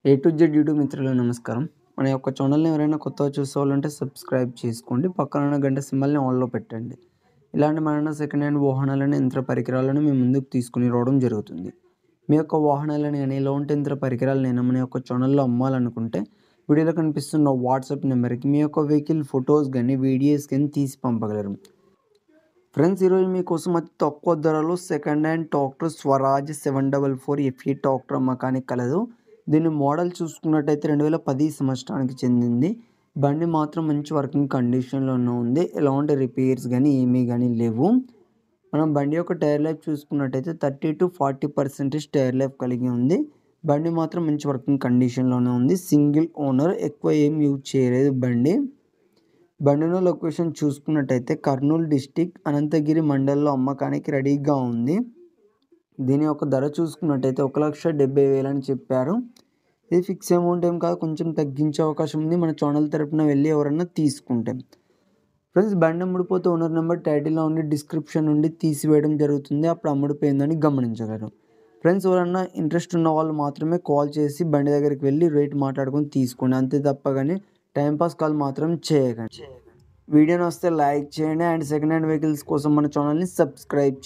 A to Z YouTube మిత్రులకు నమస్కారం. మన యొక్క ఛానల్‌ని ఎవరైనా కొత్తగా చూసేవాళ్ళుంటే సబ్స్క్రైబ్ చేసుకోండి. పక్కన ఉన్న గంట సింబల్‌ని ఆల్‌లో పెట్టండి. ఇలాంటి మరెన్నో సెకండ్ హ్యాండ్ వాహనాలను, యంత్ర పరికరాలను మీ ముందుకు తీసుకొని రావడం జరుగుతుంది. మీ యొక్క వాహనాలను గాని, ఎలాంటి యంత్ర పరికరాలనైనా మన యొక్క ఛానల్‌లో అమ్మాలనుకుంటే వీడియోలో కనిపిస్తున్న వాట్సాప్ నెంబర్‌కి మీ యొక్క వెహికల్ ఫోటోస్ గాని, వీడియోస్ గాని తీసి పంపగలరు. ఫ్రెండ్స్, ఈరోజు మీకోసం అతి తక్కువ ధరలో second hand tractor Swaraj 744 FE tractor అమ్మకానికి కలదు. దీని మోడల్ చూసుకున్నట్టయితే 2010 సంవత్సరానికి చెందింది. బండి మాత్రం మంచి వర్కింగ్ కండిషన్‌లోనే ఉంది. ఎలాంటి రిపేర్స్ గానీ ఏమీ గానీ లేవు. మనం బండి యొక్క టైర్ లైఫ్ చూసుకున్నట్టయితే 30-40% టైర్ లైఫ్ కలిగి ఉంది. బండి మాత్రం మంచి వర్కింగ్ కండిషన్‌లోనే ఉంది. సింగిల్ ఓనర్, ఎక్కువ ఏం యూజ్ చేయలేదు బండి. బండిలో లొకేషన్ చూసుకున్నట్టయితే కర్నూలు డిస్టిక్ అనంతగిరి మండలంలో అమ్మకానికి రెడీగా ఉంది. దీని యొక్క ధర చూసుకున్నట్టయితే 1,70,000 అని చెప్పారు. ఇది ఫిక్స్ అమౌంట్ ఏం కాదు, కొంచెం తగ్గించే అవకాశం ఉంది మన ఛానల్ తరపున వెళ్ళి ఎవరన్నా తీసుకుంటే. ఫ్రెండ్స్, బండి అమ్ముడుపోతే ఓనర్ నెంబర్ టైటిల్లో ఉండి డిస్క్రిప్షన్ నుండి తీసివేయడం జరుగుతుంది. అప్పుడు అమ్ముడుపోయిందని గమనించగలరు. ఫ్రెండ్స్, ఎవరన్నా ఇంట్రెస్ట్ ఉన్న వాళ్ళు మాత్రమే కాల్ చేసి బండి దగ్గరికి వెళ్ళి రేట్ మాట్లాడుకొని తీసుకోండి. అంతే తప్ప కానీ టైంపాస్ కాల్ మాత్రం చేయకండి. వీడియో నచ్చితే లైక్ చేయండి అండ్ సెకండ్ హ్యాండ్ వెహికల్స్ కోసం మన ఛానల్ని సబ్స్క్రైబ్ చేయండి.